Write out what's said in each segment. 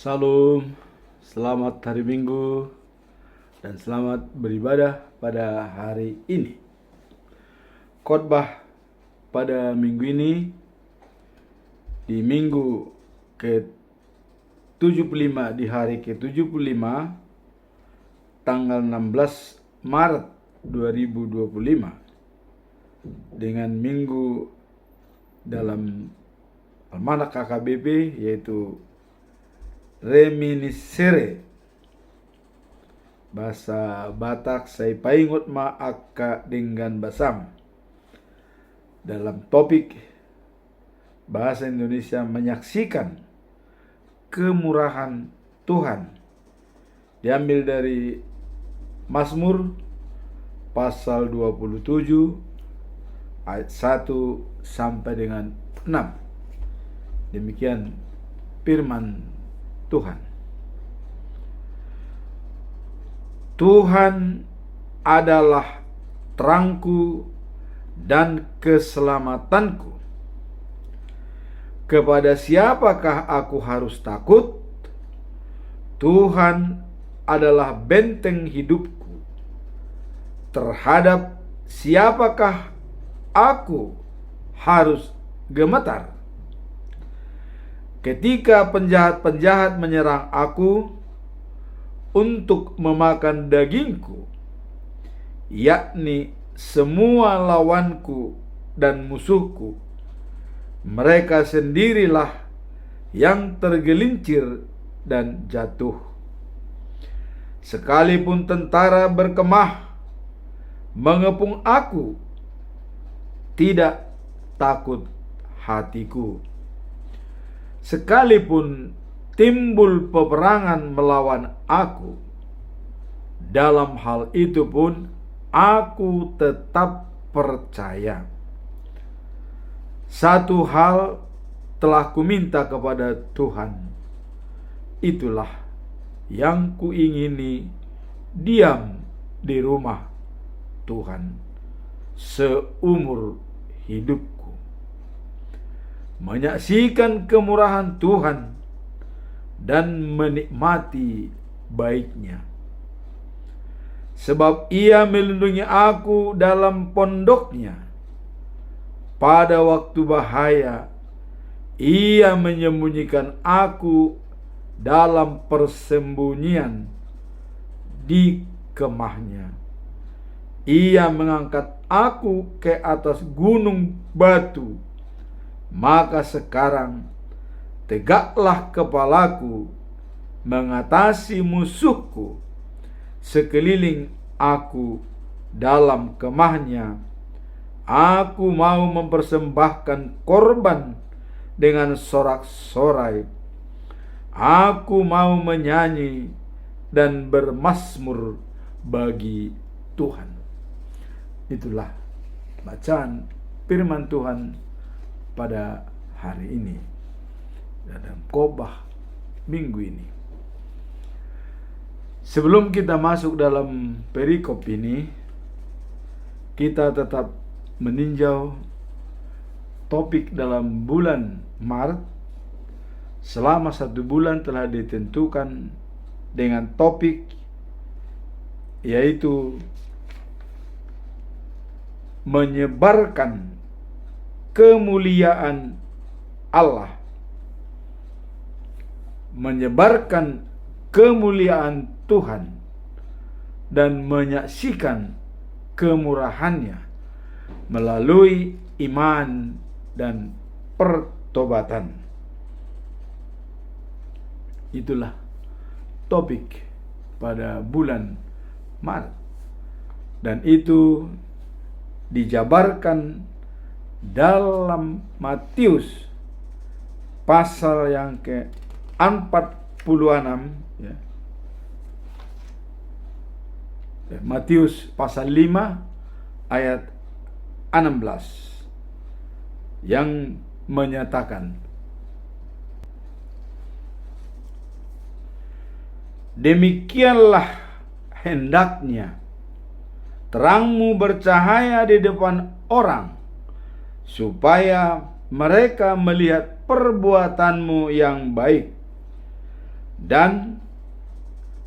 Salam, selamat hari Minggu, dan selamat beribadah pada hari ini. Khotbah pada minggu ini, di minggu ke-75, di hari ke-75, tanggal 16 Maret 2025, dengan minggu dalam Almanak KKBP, yaitu Reminiscere. Bahasa Batak saya paingot ma akka dengan basam. Dalam topik bahasa Indonesia, menyaksikan kemurahan Tuhan, diambil dari Mazmur pasal 27 ayat 1 sampai dengan 6. Demikian firman Tuhan. Tuhan adalah terangku dan keselamatanku. Kepada siapakah aku harus takut? Tuhan adalah benteng hidupku. Terhadap siapakah aku harus gemetar? Ketika penjahat-penjahat menyerang aku untuk memakan dagingku, yakni semua lawanku dan musuhku, mereka sendirilah yang tergelincir dan jatuh. Sekalipun tentara berkemah mengepung aku, tidak takut hatiku. Sekalipun timbul peperangan melawan aku, dalam hal itu pun aku tetap percaya. Satu hal telah kuminta kepada Tuhan, itulah yang kuingini, diam di rumah Tuhan seumur hidupku, menyaksikan kemurahan Tuhan dan menikmati baiknya. Sebab Ia melindungi aku dalam pondoknya. Pada waktu bahaya, Ia menyembunyikan aku dalam persembunyian di kemahnya. Ia mengangkat aku ke atas gunung batu. Maka sekarang tegaklah kepalaku mengatasi musuhku sekeliling aku dalam kemahnya. Aku mau mempersembahkan korban dengan sorak-sorai. Aku mau menyanyi dan bermazmur bagi Tuhan. Itulah bacaan firman Tuhan pada hari ini dalam khotbah minggu ini. Sebelum kita masuk dalam perikop ini, kita tetap meninjau topik dalam bulan Maret. Selama 1 bulan telah ditentukan dengan topik, yaitu menyebarkan kemuliaan Allah. Menyebarkan kemuliaan Tuhan dan menyaksikan kemurahannya melalui iman dan pertobatan. Itulah topik pada bulan Maret, dan itu dijabarkan dalam Matius pasal yang ke-46, ya. Matius pasal 5 ayat 16 yang menyatakan, demikianlah hendaknya terangmu bercahaya di depan orang, supaya mereka melihat perbuatanmu yang baik dan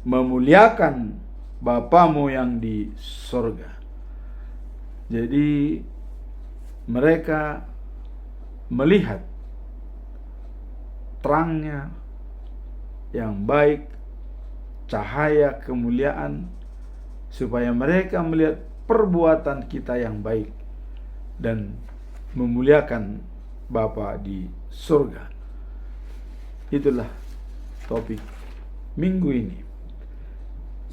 memuliakan Bapamu yang di sorga. Jadi mereka melihat terangnya yang baik, cahaya kemuliaan, supaya mereka melihat perbuatan kita yang baik dan memuliakan Bapa di surga. Itulah topik minggu ini.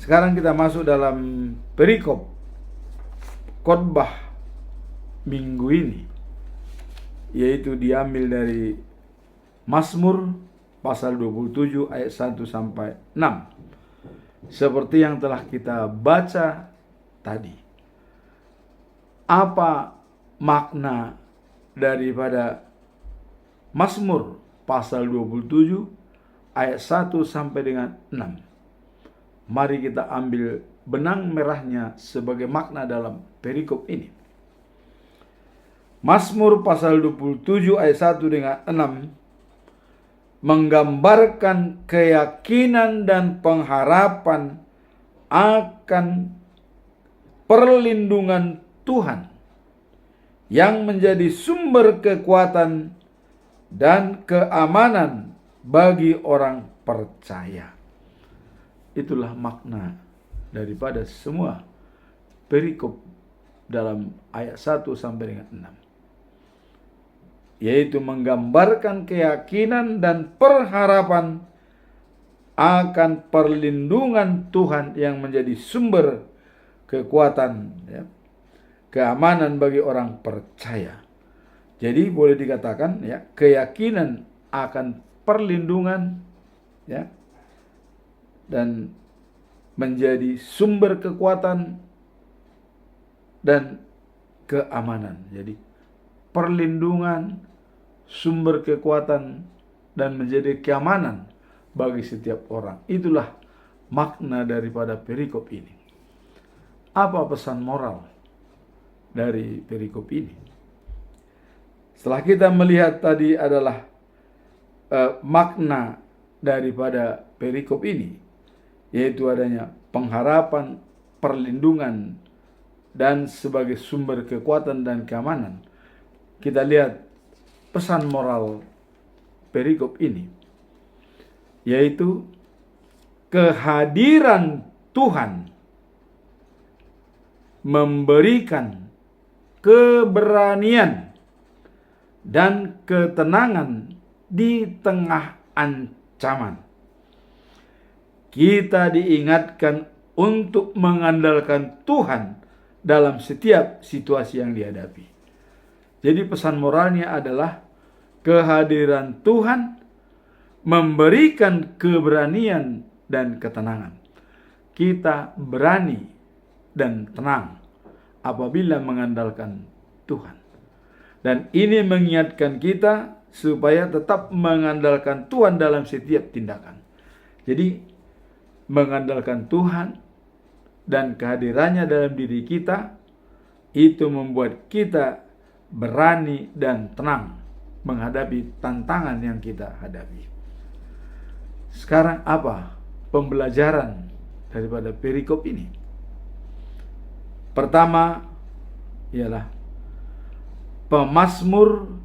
Sekarang kita masuk dalam perikop khotbah minggu ini, yaitu diambil dari Mazmur pasal 27 ayat 1 sampai 6. Seperti yang telah kita baca tadi. Apa makna daripada Mazmur pasal 27 ayat 1 sampai dengan 6? Mari kita ambil benang merahnya sebagai makna dalam perikop ini. Mazmur pasal 27 ayat 1 dengan 6 menggambarkan keyakinan dan pengharapan akan perlindungan Tuhan yang menjadi sumber kekuatan dan keamanan bagi orang percaya. Itulah makna daripada semua perikop dalam ayat 1 sampai dengan 6. Yaitu menggambarkan keyakinan dan pengharapan akan perlindungan Tuhan yang menjadi sumber kekuatan, ya, keamanan bagi orang percaya. Jadi boleh dikatakan, ya, keyakinan akan perlindungan, ya, dan menjadi sumber kekuatan dan keamanan. Jadi perlindungan, sumber kekuatan, dan menjadi keamanan bagi setiap orang. Itulah makna daripada perikop ini. Apa pesan moral dari perikop ini? Setelah kita melihat tadi adalah makna daripada perikop ini, yaitu adanya pengharapan, perlindungan, dan sebagai sumber kekuatan dan keamanan. Kita lihat pesan moral perikop ini, yaitu kehadiran Tuhan memberikan keberanian dan ketenangan di tengah ancaman. Kita diingatkan untuk mengandalkan Tuhan dalam setiap situasi yang dihadapi. Jadi pesan moralnya adalah kehadiran Tuhan memberikan keberanian dan ketenangan. Kita berani dan tenang apabila mengandalkan Tuhan. Dan ini mengingatkan kita supaya tetap mengandalkan Tuhan dalam setiap tindakan. Jadi mengandalkan Tuhan dan kehadirannya dalam diri kita, itu membuat kita berani dan tenang menghadapi tantangan yang kita hadapi. Sekarang apa pembelajaran daripada perikop ini? Pertama ialah pemazmur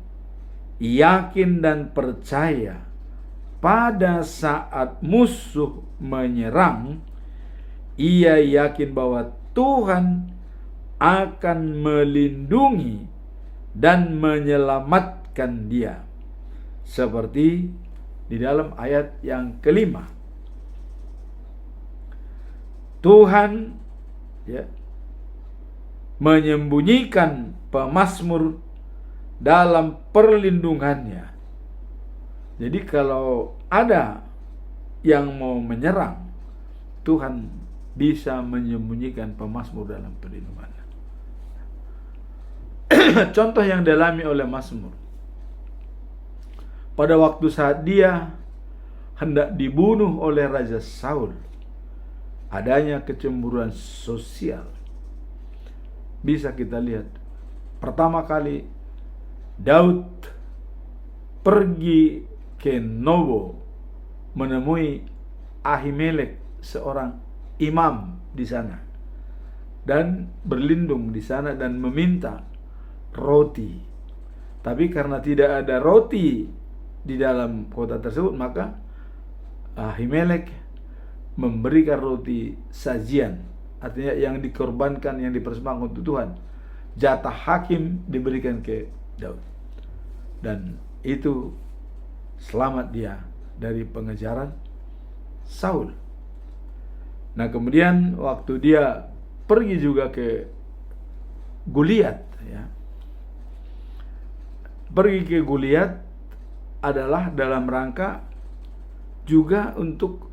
yakin dan percaya pada saat musuh menyerang, ia yakin bahwa Tuhan akan melindungi dan menyelamatkan dia. Seperti di dalam ayat yang kelima. Tuhan, ya, menyembunyikan pemazmur dalam perlindungannya. Jadi kalau ada yang mau menyerang, Tuhan bisa menyembunyikan pemazmur dalam perlindungannya. Contoh yang dialami oleh Mazmur. Pada waktu saat dia hendak dibunuh oleh Raja Saul, adanya kecemburuan sosial. Bisa kita lihat, pertama kali Daud pergi ke Nobo menemui Ahimelek seorang imam di sana dan berlindung di sana dan meminta roti. Tapi karena tidak ada roti di dalam kota tersebut, maka Ahimelek memberikan roti sajian, artinya yang dikorbankan, yang dipersembahkan untuk Tuhan. Jatah hakim diberikan ke Daud, dan itu selamat dia dari pengejaran Saul. Nah, kemudian waktu dia pergi juga ke Goliat, ya, pergi ke Goliat adalah dalam rangka juga untuk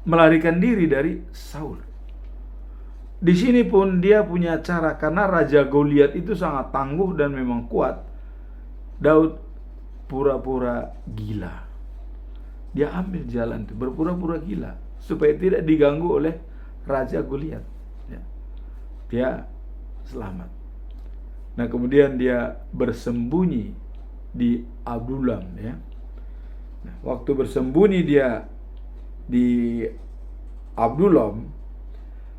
melarikan diri dari Saul. Di sini pun dia punya cara, karena Raja Goliat itu sangat tangguh dan memang kuat. Daud pura-pura gila. Dia ambil jalan itu, berpura-pura gila supaya tidak diganggu oleh Raja Goliat. Ya. Dia selamat. Nah, kemudian dia bersembunyi di Adulam, ya. Nah, waktu bersembunyi dia di Adulam,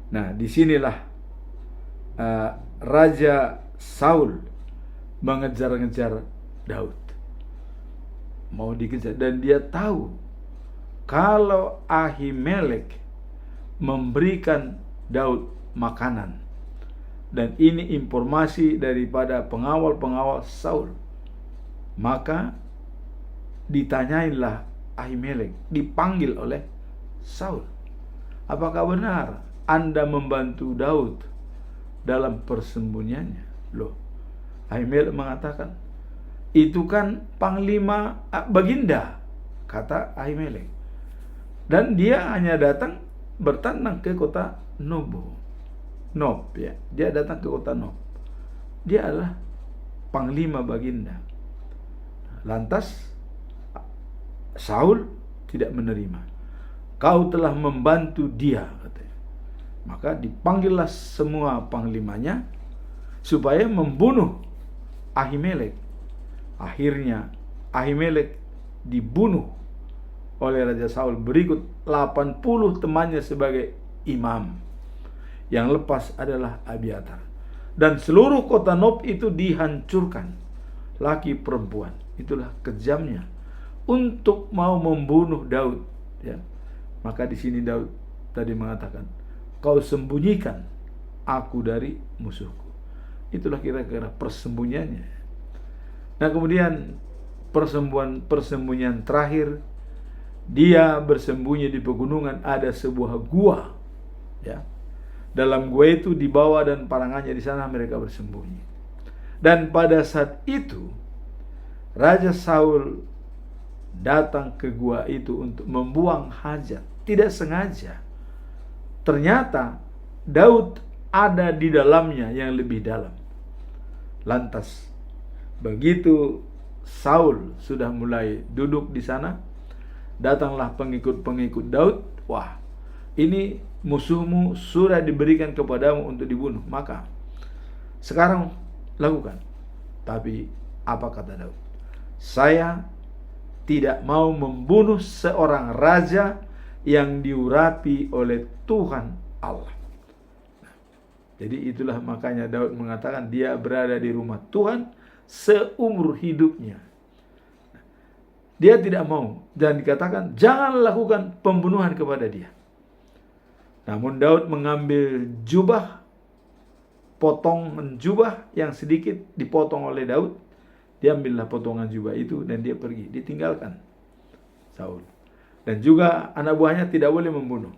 nah disinilah Raja Saul mengejar-ngejar Daud, mau dikejar, dan dia tahu kalau Ahimelek memberikan Daud makanan, dan ini informasi daripada pengawal-pengawal Saul. Maka ditanyainlah Ahimelek, dipanggil oleh Saul, apakah benar Anda membantu Daud dalam persembunyiannya? Loh, Ahimelek mengatakan, itu kan panglima Baginda, kata Ahimelek, dan dia hanya datang bertandang ke kota Nob, ya. Dia datang ke kota Nob. Dia adalah panglima Baginda. Lantas Saul tidak menerima. Kau telah membantu dia, katanya. Maka dipanggillah semua panglimanya supaya membunuh Ahimelek. Akhirnya Ahimelek dibunuh oleh Raja Saul. Berikut 80 temannya sebagai imam. Yang lepas adalah Abiatar. Dan seluruh kota Nob itu dihancurkan, laki perempuan. Itulah kejamnya untuk mau membunuh Daud, ya. Maka di sini Daud tadi mengatakan, kau sembunyikan aku dari musuhku. Itulah kira-kira persembunyiannya. Nah, kemudian persembunyian terakhir, dia bersembunyi di pegunungan, ada sebuah gua, ya. Dalam gua itu dibawa dan parangannya di sana mereka bersembunyi. Dan pada saat itu Raja Saul datang ke gua itu untuk membuang hajat, tidak sengaja. Ternyata Daud ada di dalamnya yang lebih dalam. Lantas begitu Saul sudah mulai duduk di sana, datanglah pengikut-pengikut Daud. Wah, ini musuhmu sudah diberikan kepadamu untuk dibunuh, maka sekarang lakukan. Tapi apa kata Daud? Saya tidak mau membunuh seorang raja yang diurapi oleh Tuhan Allah. Jadi itulah makanya Daud mengatakan dia berada di rumah Tuhan seumur hidupnya. Dia tidak mau, dan dikatakan jangan lakukan pembunuhan kepada dia. Namun Daud mengambil jubah, potongan jubah yang sedikit dipotong oleh Daud. Dia ambillah potongan jubah itu dan dia pergi, ditinggalkan Saul. Dan juga anak buahnya tidak boleh membunuh.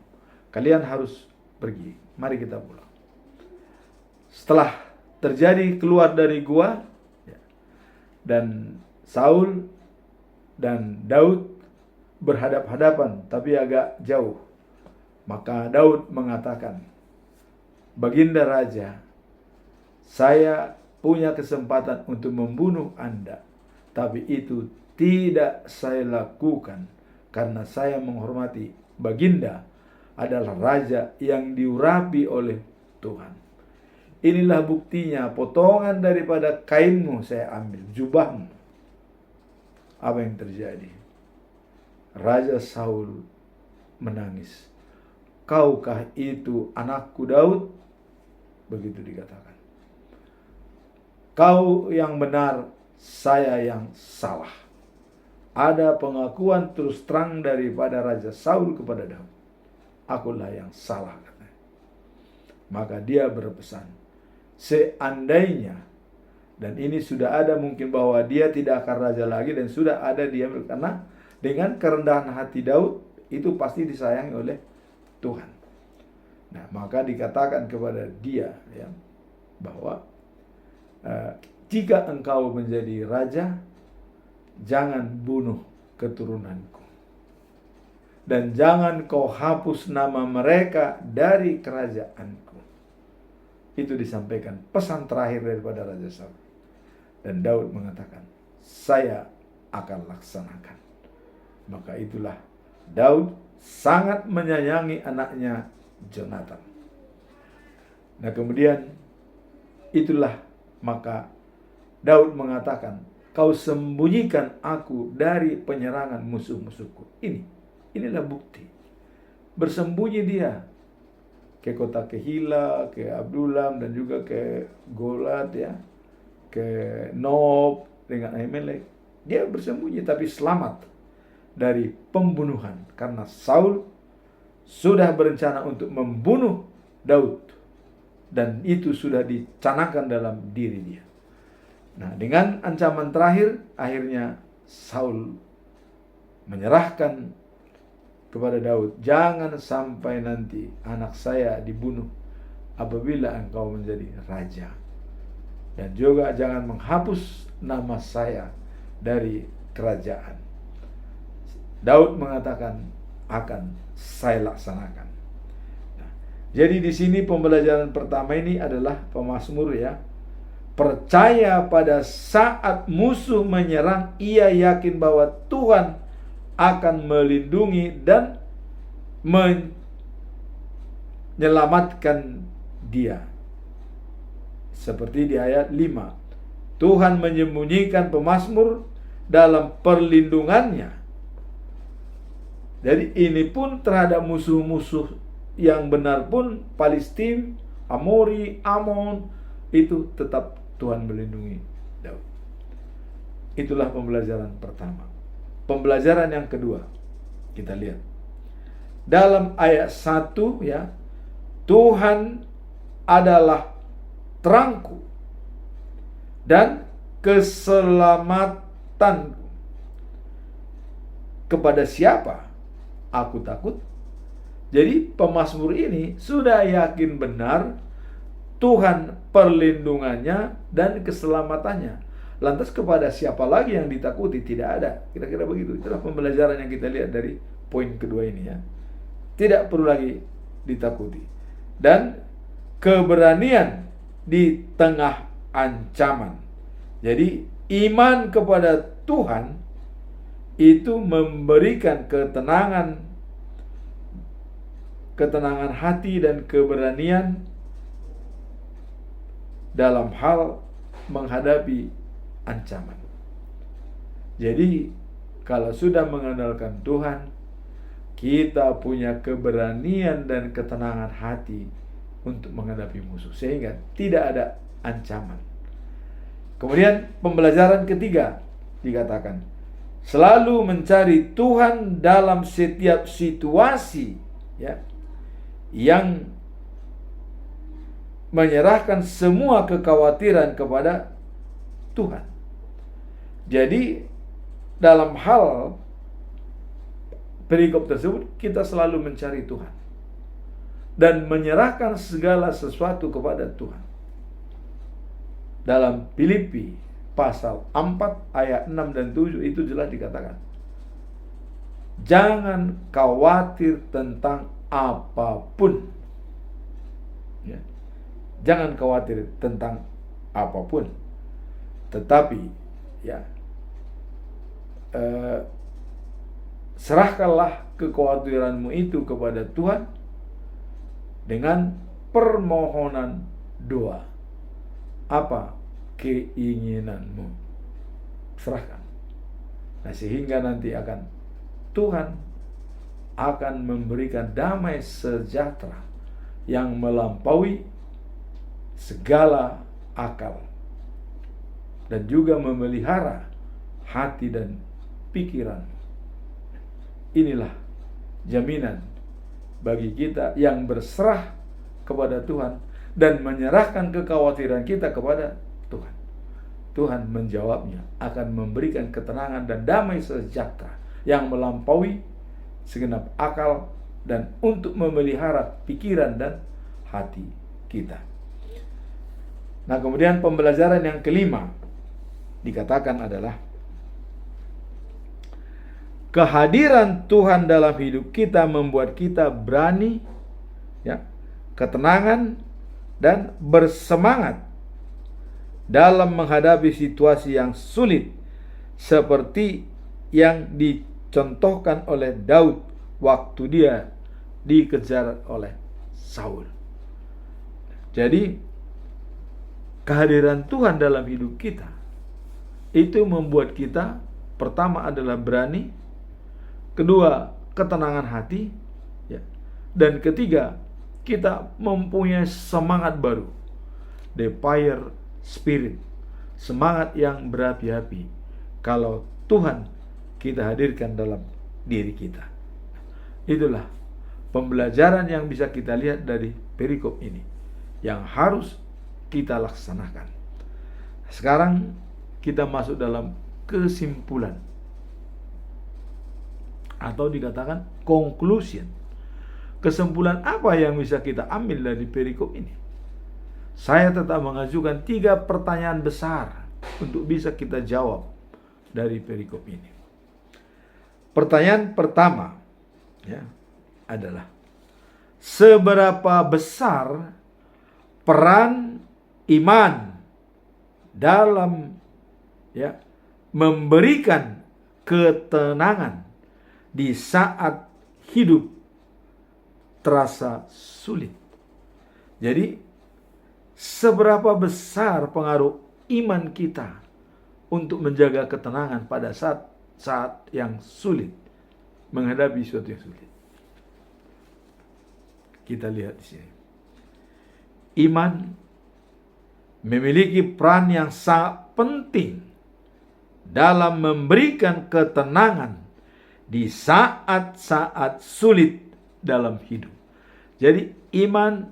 Kalian harus pergi, mari kita pulang. Setelah terjadi keluar dari gua, dan Saul dan Daud berhadap-hadapan tapi agak jauh, maka Daud mengatakan, Baginda Raja, saya punya kesempatan untuk membunuh Anda, tapi itu tidak saya lakukan karena saya menghormati Baginda adalah raja yang diurapi oleh Tuhan. Inilah buktinya, potongan daripada kainmu saya ambil, jubahmu. Apa yang terjadi? Raja Saul menangis. Kaukah itu anakku Daud? Begitu dikatakan. Kau yang benar, saya yang salah. Ada pengakuan terus terang daripada Raja Saul kepada Daud. Akulah yang salah, katanya. Maka dia berpesan, seandainya, dan ini sudah ada mungkin bahwa dia tidak akan raja lagi, dan sudah ada dia, karena dengan kerendahan hati Daud itu pasti disayangi oleh Tuhan. Nah, maka dikatakan kepada dia, ya, bahwa jika engkau menjadi raja, jangan bunuh keturunanku, dan jangan kau hapus nama mereka dari kerajaanku. Itu disampaikan pesan terakhir daripada Raja Saul. Dan Daud mengatakan, saya akan laksanakan. Maka itulah Daud sangat menyayangi anaknya Jonathan. Nah, kemudian itulah maka Daud mengatakan, kau sembunyikan aku dari penyerangan musuh-musuhku. Inilah bukti. Bersembunyi dia ke kota Kehila, ke Abdullam, dan juga ke Golat, ya, ke Nob dengan Ahimelek. Dia bersembunyi tapi selamat dari pembunuhan, karena Saul sudah berencana untuk membunuh Daud, dan itu sudah dicanangkan dalam diri dia. Nah, dengan ancaman terakhir, akhirnya Saul menyerahkan kepada Daud, jangan sampai nanti anak saya dibunuh apabila engkau menjadi raja, dan juga jangan menghapus nama saya dari kerajaan. Daud mengatakan, akan saya laksanakan. Nah, jadi di sini pembelajaran pertama ini adalah pemazmur, ya, percaya pada saat musuh menyerang, ia yakin bahwa Tuhan akan melindungi dan menyelamatkan dia. Seperti di ayat 5, Tuhan menyembunyikan pemazmur dalam perlindungannya. Jadi ini pun terhadap musuh-musuh yang benar pun, Palestina, Amori, Amon, itu tetap Tuhan melindungi Daud. Itulah pembelajaran pertama. Pembelajaran yang kedua, kita lihat dalam ayat 1, ya, Tuhan adalah terangku dan keselamatanku. Kepada siapa aku takut? Jadi pemazmur ini sudah yakin benar Tuhan perlindungannya dan keselamatannya. Lantas kepada siapa lagi yang ditakuti? Tidak ada. Kira-kira begitu. Itulah pembelajaran yang kita lihat dari poin kedua ini, ya. Tidak perlu lagi ditakuti. Dan keberanian di tengah ancaman. Jadi iman kepada Tuhan itu memberikan ketenangan hati dan keberanian dalam hal menghadapi ancaman. Jadi kalau sudah mengandalkan Tuhan, kita punya keberanian dan ketenangan hati untuk menghadapi musuh, sehingga tidak ada ancaman. Kemudian pembelajaran ketiga dikatakan, selalu mencari Tuhan dalam setiap situasi, ya, yang menyerahkan semua kekhawatiran kepada Tuhan. Jadi dalam hal perikop tersebut kita selalu mencari Tuhan dan menyerahkan segala sesuatu kepada Tuhan. Dalam Filipi pasal 4 ayat 6 dan 7 itu jelas dikatakan, jangan khawatir tentang apapun, ya. Jangan khawatir tentang apapun, tetapi, ya, serahkanlah kekhawatiranmu itu kepada Tuhan dengan permohonan doa. Apa keinginanmu? Serahkan. Nah, sehingga nanti akan Tuhan akan memberikan damai sejahtera yang melampaui segala akal dan juga memelihara hati dan pikiran. Inilah jaminan bagi kita yang berserah kepada Tuhan dan menyerahkan kekhawatiran kita kepada Tuhan. Tuhan menjawabnya, akan memberikan ketenangan dan damai sejahtera yang melampaui segenap akal dan untuk memelihara pikiran dan hati kita. Nah, kemudian pembelajaran yang kelima dikatakan adalah kehadiran Tuhan dalam hidup kita membuat kita berani, ya, ketenangan dan bersemangat dalam menghadapi situasi yang sulit seperti yang dicontohkan oleh Daud waktu dia dikejar oleh Saul. Jadi kehadiran Tuhan dalam hidup kita itu membuat kita, pertama adalah berani, kedua ketenangan hati, ya, dan ketiga kita mempunyai semangat baru, the fire spirit, semangat yang berapi-api kalau Tuhan kita hadirkan dalam diri kita. Itulah pembelajaran yang bisa kita lihat dari perikop ini yang harus kita laksanakan. Sekarang kita masuk dalam kesimpulan atau dikatakan conclusion. Kesimpulan apa yang bisa kita ambil dari perikop ini? Saya tetap mengajukan 3 pertanyaan besar untuk bisa kita jawab dari perikop ini. Pertanyaan pertama, ya, adalah seberapa besar peran iman dalam, ya, memberikan ketenangan di saat hidup terasa sulit. Jadi seberapa besar pengaruh iman kita untuk menjaga ketenangan pada saat yang sulit, menghadapi sesuatu yang sulit. Kita lihat di sini. Iman memiliki peran yang sangat penting dalam memberikan ketenangan di saat-saat sulit dalam hidup. Jadi iman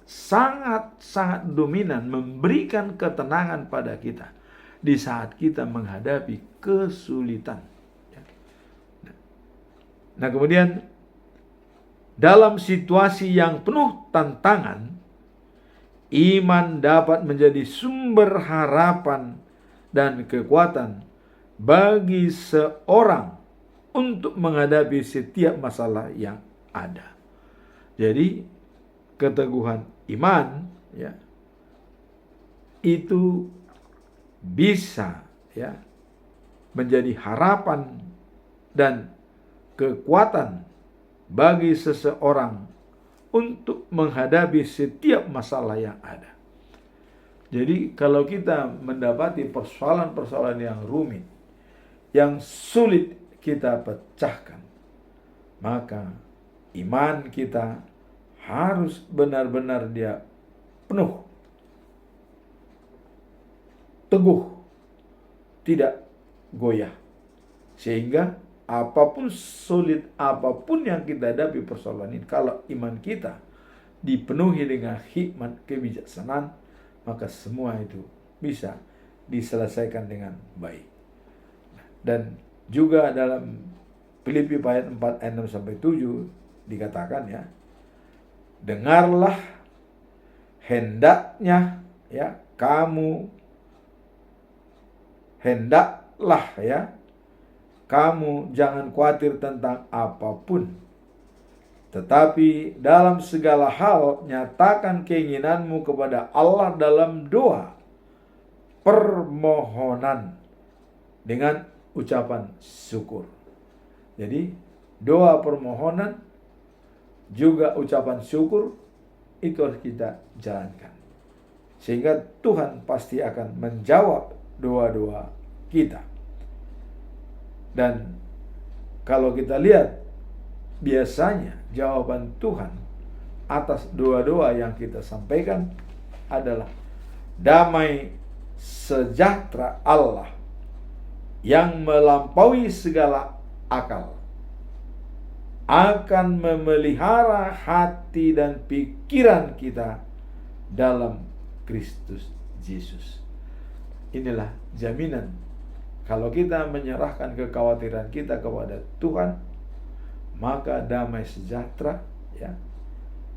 sangat-sangat dominan memberikan ketenangan pada kita di saat kita menghadapi kesulitan. Nah, kemudian dalam situasi yang penuh tantangan, iman dapat menjadi sumber harapan dan kekuatan bagi seorang untuk menghadapi setiap masalah yang ada. Jadi keteguhan iman, ya, itu bisa, ya, menjadi harapan dan kekuatan bagi seseorang untuk menghadapi setiap masalah yang ada. Jadi kalau kita mendapati persoalan-persoalan yang rumit, yang sulit kita pecahkan, maka iman kita harus benar-benar dia penuh, teguh, tidak goyah. Sehingga apapun sulit, apapun yang kita hadapi persoalan ini, kalau iman kita dipenuhi dengan hikmat kebijaksanaan, maka semua itu bisa diselesaikan dengan baik. Dan juga dalam Filipi ayat 4 ayat 6 sampai 7 dikatakan, ya, dengarlah hendaklah, ya, kamu jangan khawatir tentang apapun, tetapi dalam segala hal nyatakan keinginanmu kepada Allah dalam doa, permohonan dengan ucapan syukur. Jadi doa, permohonan, juga ucapan syukur itu harus kita jalankan, sehingga Tuhan pasti akan menjawab doa-doa kita. Dan kalau kita lihat biasanya jawaban Tuhan atas doa-doa yang kita sampaikan adalah damai sejahtera Allah yang melampaui segala akal akan memelihara hati dan pikiran kita dalam Kristus Yesus. Inilah jaminan kalau kita menyerahkan kekhawatiran kita kepada Tuhan, maka damai sejahtera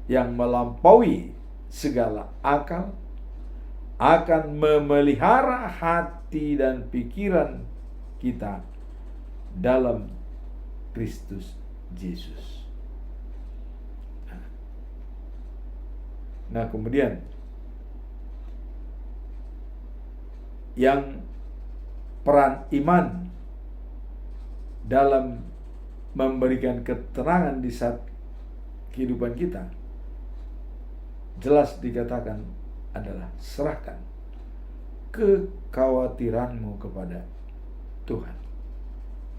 yang melampaui segala akal akan memelihara hati dan pikiran kita dalam Kristus Yesus. Nah, kemudian yang peran iman dalam memberikan keterangan di saat kehidupan kita, jelas dikatakan adalah serahkan kekhawatiranmu kepada Tuhan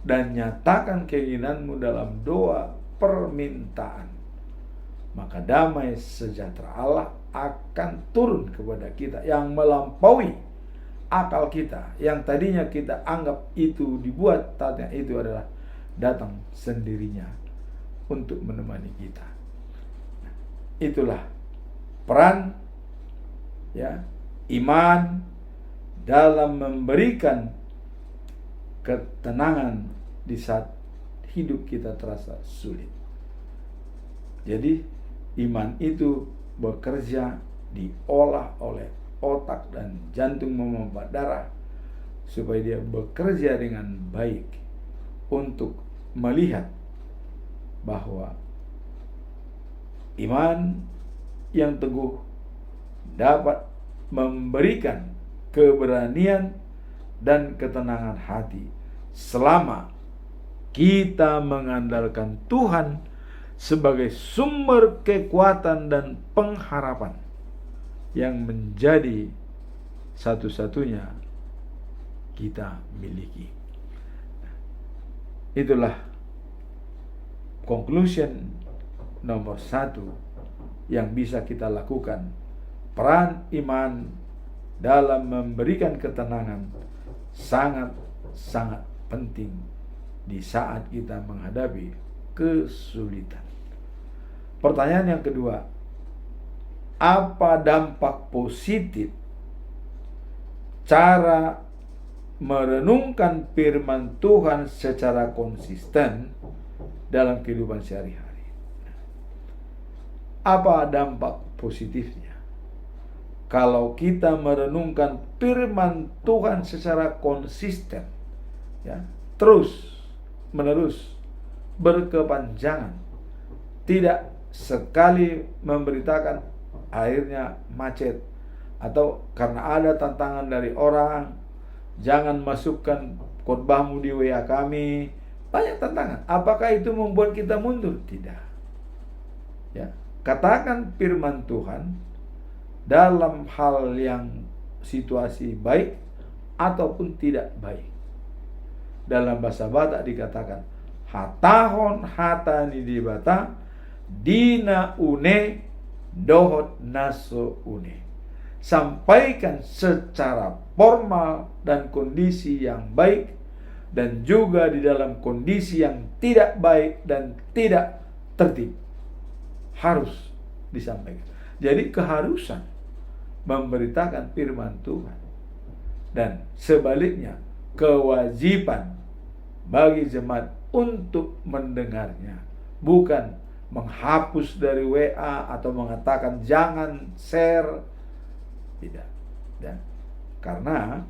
dan nyatakan keinginanmu dalam doa permintaan, maka damai sejahtera Allah akan turun kepada kita yang melampaui akal kita, yang tadinya kita anggap itu dibuat, tadinya itu adalah datang sendirinya untuk menemani kita. Itulah peran iman dalam memberikan ketenangan di saat hidup kita terasa sulit. Jadi iman itu bekerja, diolah oleh otak dan jantung memompa darah supaya dia bekerja dengan baik untuk melihat bahwa iman yang teguh dapat memberikan keberanian dan ketenangan hati selama kita mengandalkan Tuhan sebagai sumber kekuatan dan pengharapan yang menjadi satu-satunya kita miliki. Itulah conclusion nomor 1 yang bisa kita lakukan. Peran iman dalam memberikan ketenangan sangat-sangat penting di saat kita menghadapi kesulitan. Pertanyaan yang kedua, apa dampak positif cara merenungkan firman Tuhan secara konsisten dalam kehidupan sehari-hari? Apa dampak positifnya kalau kita merenungkan firman Tuhan secara konsisten, terus menerus, berkepanjangan, tidak sekali memberitakan akhirnya macet, atau karena ada tantangan dari orang, jangan masukkan khotbahmu di WA kami, banyak tantangan. Apakah itu membuat kita mundur? Tidak. Katakan firman Tuhan dalam hal yang situasi baik ataupun tidak baik. Dalam bahasa Batak dikatakan hatahon hatani dibata dina une dohot naso une. Sampaikan secara formal dan kondisi yang baik, dan juga di dalam kondisi yang tidak baik dan tidak tertib, harus disampaikan. Jadi keharusan memberitakan firman Tuhan, dan sebaliknya kewajiban bagi jemaat untuk mendengarnya, bukan menghapus dari WA atau mengatakan jangan share. Tidak. Karena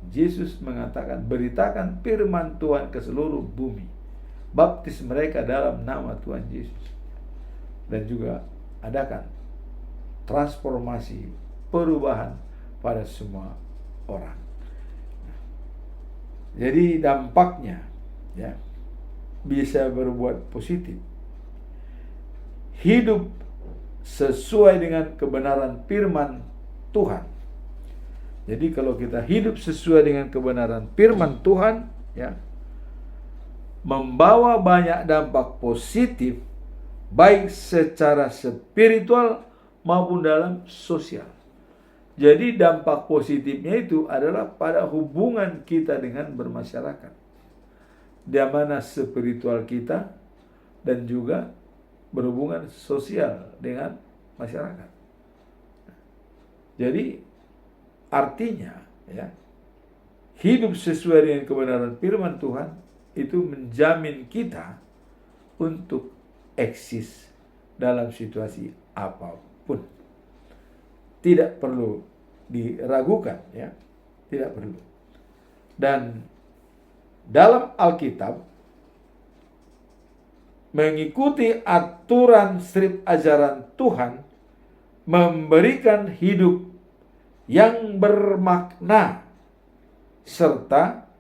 Yesus mengatakan beritakan firman Tuhan ke seluruh bumi, baptis mereka dalam nama Tuhan Yesus, dan juga adakan transformasi perubahan pada semua orang. Jadi dampaknya bisa berbuat positif. Hidup sesuai dengan kebenaran firman Tuhan. Jadi kalau kita hidup sesuai dengan kebenaran firman Tuhan, membawa banyak dampak positif baik secara spiritual maupun dalam sosial. Jadi dampak positifnya itu adalah pada hubungan kita dengan bermasyarakat, di mana spiritual kita dan juga berhubungan sosial dengan masyarakat. Jadi artinya ya, hidup sesuai dengan kebenaran firman Tuhan itu menjamin kita untuk eksis dalam situasi apapun. Tidak perlu diragukan ya, tidak perlu. Dan dalam Alkitab mengikuti aturan strip ajaran Tuhan memberikan hidup yang bermakna serta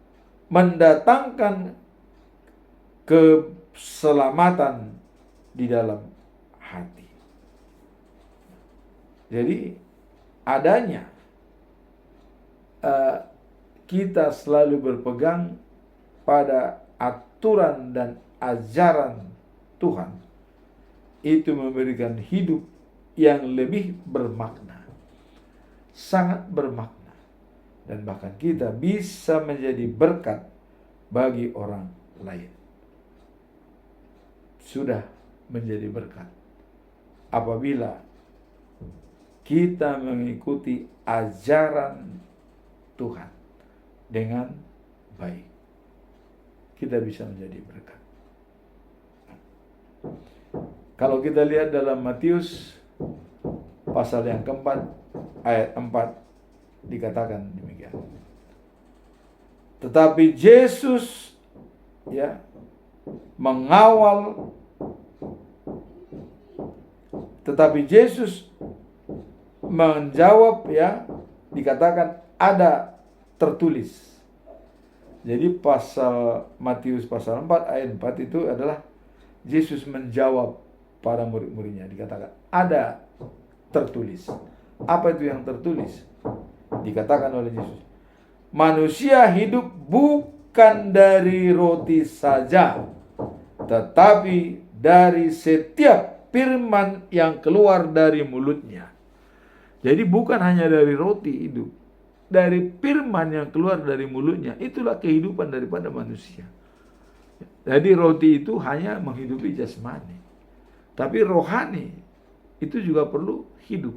mendatangkan keselamatan di dalam hati. Jadi adanya kita selalu berpegang pada aturan dan ajaran Tuhan itu memberikan hidup yang lebih bermakna, sangat bermakna, dan bahkan kita bisa menjadi berkat bagi orang lain. Sudah menjadi berkat apabila kita mengikuti ajaran Tuhan dengan baik. Kita bisa menjadi berkat. Kalau kita lihat dalam Matius pasal yang keempat ayat 4 dikatakan demikian. Tetapi Yesus ya menjawab ya, dikatakan ada tertulis. Jadi Matius pasal 4 ayat 4 itu adalah Yesus menjawab para murid-muridnya, dikatakan ada tertulis. Apa itu yang tertulis? Dikatakan oleh Yesus, manusia hidup bukan dari roti saja, tetapi dari setiap firman yang keluar dari mulutnya. Jadi bukan hanya dari roti hidup, dari firman yang keluar dari mulutnya. Itulah kehidupan daripada manusia. Jadi roti itu hanya menghidupi jasmani, tapi rohani itu juga perlu hidup.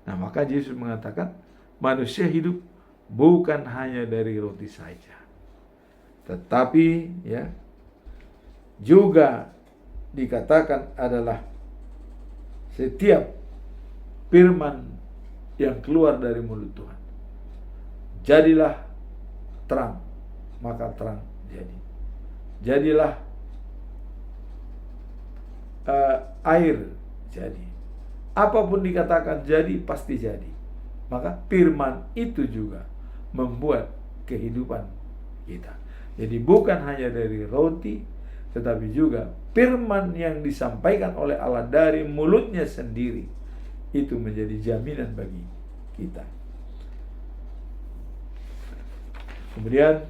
Nah, maka Yesus mengatakan manusia hidup bukan hanya dari roti saja, tetapi ya juga dikatakan adalah setiap firman yang keluar dari mulut Tuhan. Jadilah terang, maka terang jadi. Jadilah air, jadi. Apapun dikatakan jadi, pasti jadi. Maka firman itu juga membuat kehidupan kita. Jadi bukan hanya dari roti, tetapi juga firman yang disampaikan oleh Allah dari mulutnya sendiri, itu menjadi jaminan bagi kita. Kemudian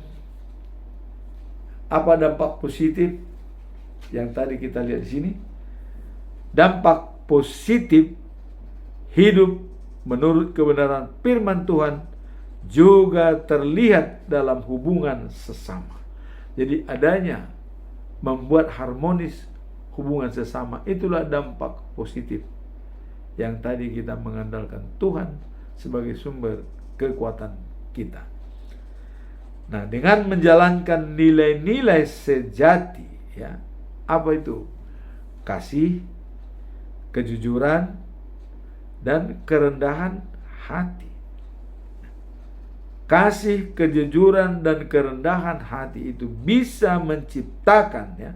apa dampak positif yang tadi kita lihat di sini? Dampak positif hidup menurut kebenaran firman Tuhan juga terlihat dalam hubungan sesama. Jadi adanya membuat harmonis hubungan sesama, itulah dampak positif yang tadi kita mengandalkan Tuhan sebagai sumber kekuatan kita. Nah, dengan menjalankan nilai-nilai sejati, ya, apa itu? Kasih, kejujuran, dan kerendahan hati. Kasih, kejujuran, dan kerendahan hati itu bisa menciptakan ya,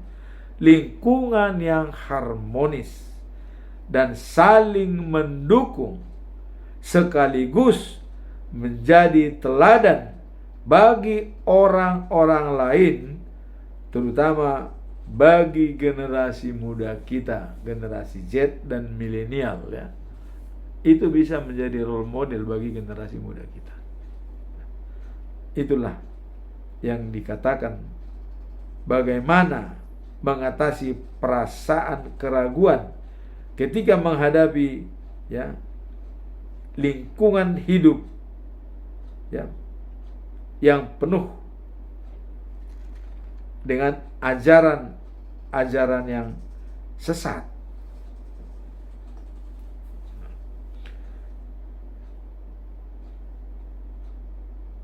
lingkungan yang harmonis dan saling mendukung, sekaligus menjadi teladan bagi orang-orang lain, terutama bagi generasi muda kita, generasi Z dan milenial ya. Itu bisa menjadi role model bagi generasi muda kita. Itulah yang dikatakan bagaimana mengatasi perasaan keraguan ketika menghadapi lingkungan hidup yang penuh dengan ajaran yang sesat.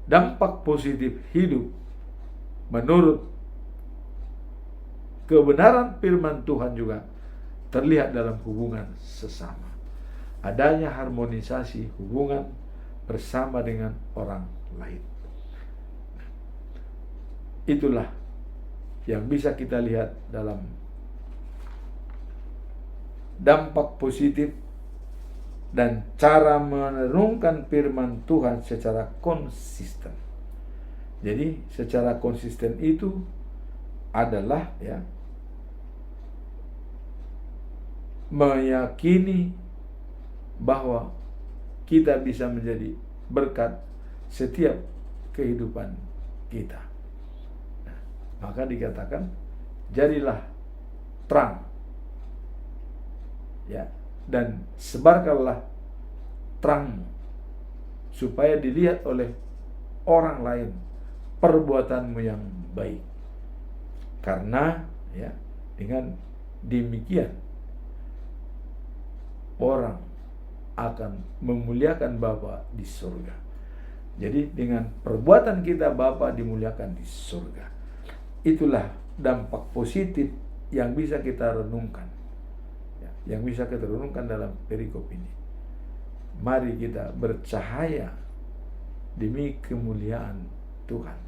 Dampak positif hidup menurut kebenaran firman Tuhan juga terlihat dalam hubungan sesama. Adanya harmonisasi hubungan bersama dengan orang lain. Itulah yang bisa kita lihat dalam dampak positif dan cara merenungkan firman Tuhan secara konsisten. Jadi secara konsisten itu adalah meyakini bahwa kita bisa menjadi berkat setiap kehidupan kita. Nah, maka dikatakan jadilah terang dan sebarkanlah terangmu supaya dilihat oleh orang lain perbuatanmu yang baik. Karena dengan demikian orang akan memuliakan Bapa di surga. Jadi dengan perbuatan kita Bapa dimuliakan di surga. Itulah dampak positif yang bisa kita renungkan. Yang bisa kita renungkan dalam perikop ini. Mari kita bercahaya demi kemuliaan Tuhan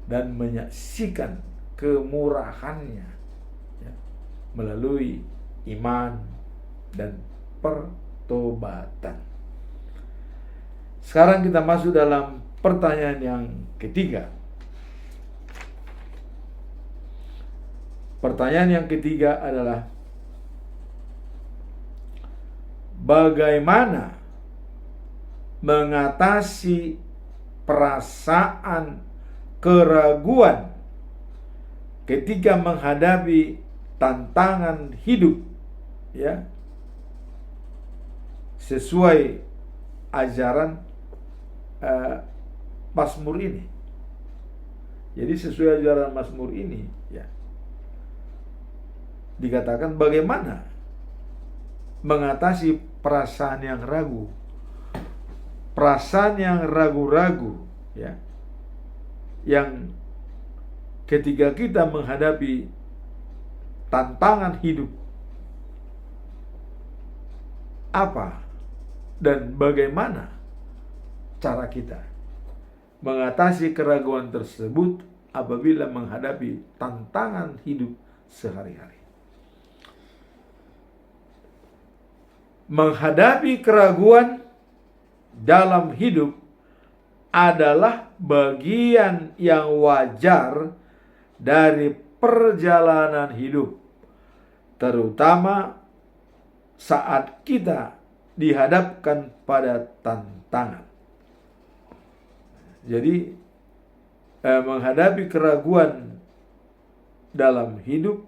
dan menyaksikan kemurahannya melalui iman dan pertobatan. Sekarang kita masuk dalam pertanyaan yang ketiga. Pertanyaan yang ketiga adalah bagaimana mengatasi perasaan keraguan ketika menghadapi tantangan hidup sesuai ajaran Mazmur ini. Jadi sesuai ajaran Mazmur ini dikatakan bagaimana mengatasi perasaan yang ragu, perasaan yang ragu-ragu yang ketika kita menghadapi tantangan hidup, apa dan bagaimana cara kita mengatasi keraguan tersebut apabila menghadapi tantangan hidup sehari-hari. Menghadapi keraguan dalam hidup adalah bagian yang wajar dari perjalanan hidup, terutama saat kita dihadapkan pada tantangan. Jadi menghadapi keraguan dalam hidup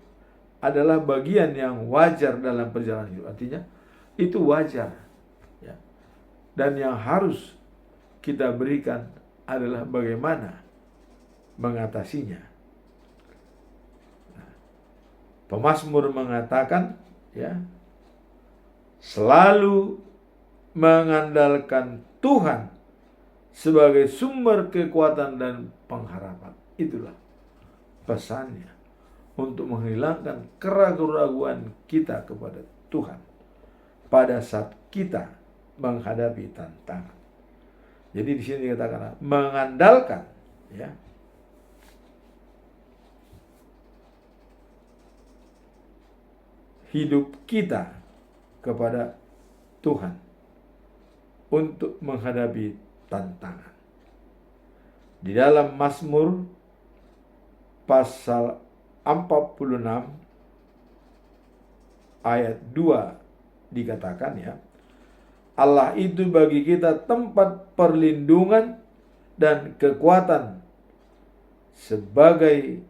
adalah bagian yang wajar dalam perjalanan hidup. Artinya itu wajar dan yang harus kita berikan adalah bagaimana mengatasinya. Pemazmur mengatakan selalu mengandalkan Tuhan sebagai sumber kekuatan dan pengharapan. Itulah pesannya untuk menghilangkan keraguan-keraguan kita kepada Tuhan pada saat kita menghadapi tantangan. Jadi di sini dikatakan mengandalkan hidup kita kepada Tuhan untuk menghadapi tantangan. Di dalam Mazmur pasal 46 ayat 2 dikatakan Allah itu bagi kita tempat perlindungan dan kekuatan sebagai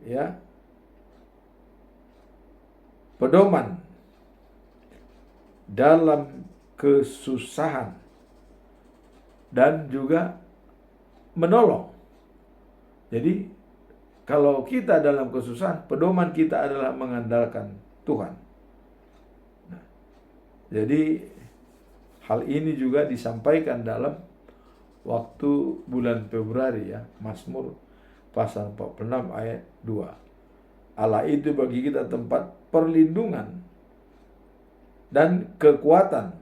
pedoman dalam kesusahan dan juga menolong. Jadi kalau kita dalam kesusahan, pedoman kita adalah mengandalkan Tuhan. Nah, jadi hal ini juga disampaikan dalam waktu bulan Februari ya, Mazmur pasal 46 ayat 2. Allah itu bagi kita tempat perlindungan dan kekuatan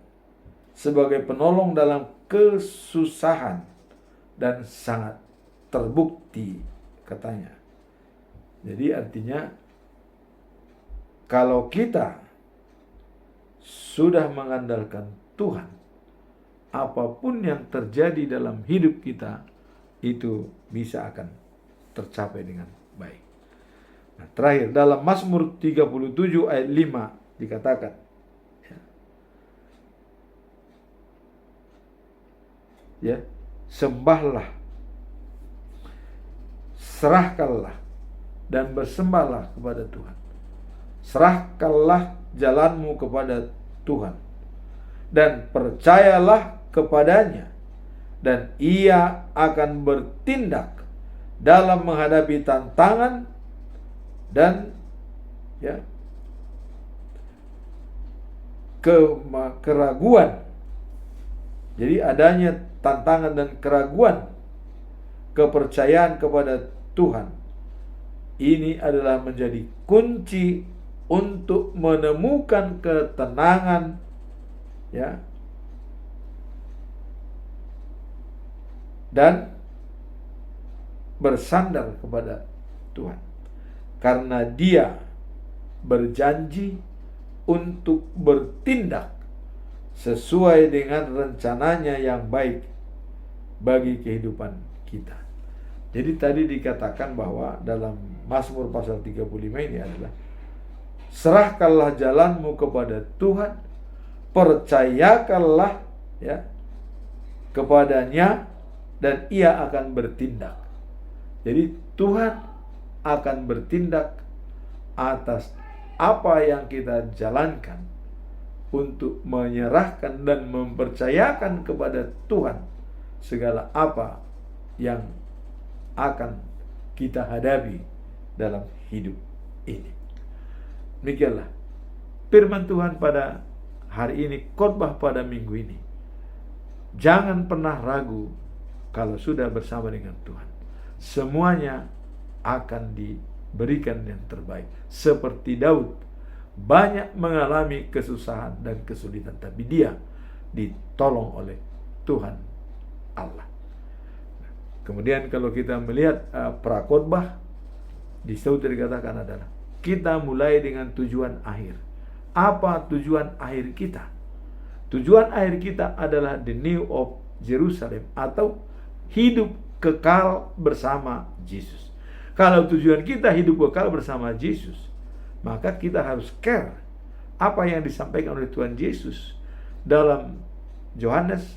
sebagai penolong dalam kesusahan dan sangat terbukti, katanya. Jadi artinya kalau kita sudah mengandalkan Tuhan, apapun yang terjadi dalam hidup kita itu bisa akan tercapai dengan baik. Nah, terakhir dalam Mazmur 37 ayat 5 dikatakan, ya, sembahlah, serahkanlah dan bersembahlah kepada Tuhan. Serahkanlah jalanmu kepada Tuhan dan percayalah kepadanya, dan Ia akan bertindak dalam menghadapi tantangan dan keraguan. Jadi adanya tantangan dan keraguan, kepercayaan kepada Tuhan ini adalah menjadi kunci untuk menemukan ketenangan, ya, dan bersandar kepada Tuhan, karena Dia berjanji untuk bertindak sesuai dengan rencananya yang baik bagi kehidupan kita. Jadi tadi dikatakan bahwa dalam Mazmur pasal 35 ini adalah serahkanlah jalanmu kepada Tuhan, percayakanlah kepadanya, dan Ia akan bertindak. Jadi Tuhan akan bertindak atas apa yang kita jalankan untuk menyerahkan dan mempercayakan kepada Tuhan segala apa yang akan kita hadapi dalam hidup ini. Demikianlah firman Tuhan pada hari ini, khotbah pada minggu ini. Jangan pernah ragu kalau sudah bersama dengan Tuhan. Semuanya akan diberikan yang terbaik. Seperti Daud, banyak mengalami kesusahan dan kesulitan, tapi dia ditolong oleh Tuhan Allah. Kemudian kalau kita melihat prakhotbah, di situ dikatakan adalah kita mulai dengan tujuan akhir. Apa tujuan akhir kita? Tujuan akhir kita adalah the New of Jerusalem, atau hidup kekal bersama Yesus. Kalau tujuan kita hidup kekal bersama Yesus, maka kita harus care apa yang disampaikan oleh Tuhan Yesus dalam Yohanes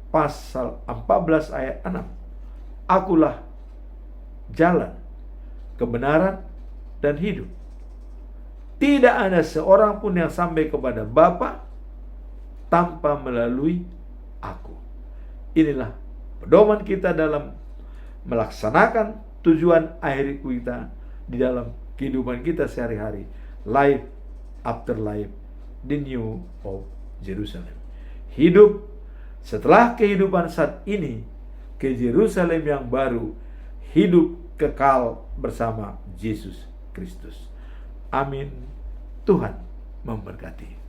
pasal 14 ayat 6. Akulah jalan, kebenaran, dan hidup. Tidak ada seorang pun yang sampai kepada Bapa tanpa melalui aku. Inilah pedoman kita dalam melaksanakan tujuan akhir kita di dalam kehidupan kita sehari-hari. Life after life, the New of Jerusalem. Hidup setelah kehidupan saat ini ke Yerusalem yang baru, hidup kekal bersama Yesus Kristus. Amin. Tuhan memberkati.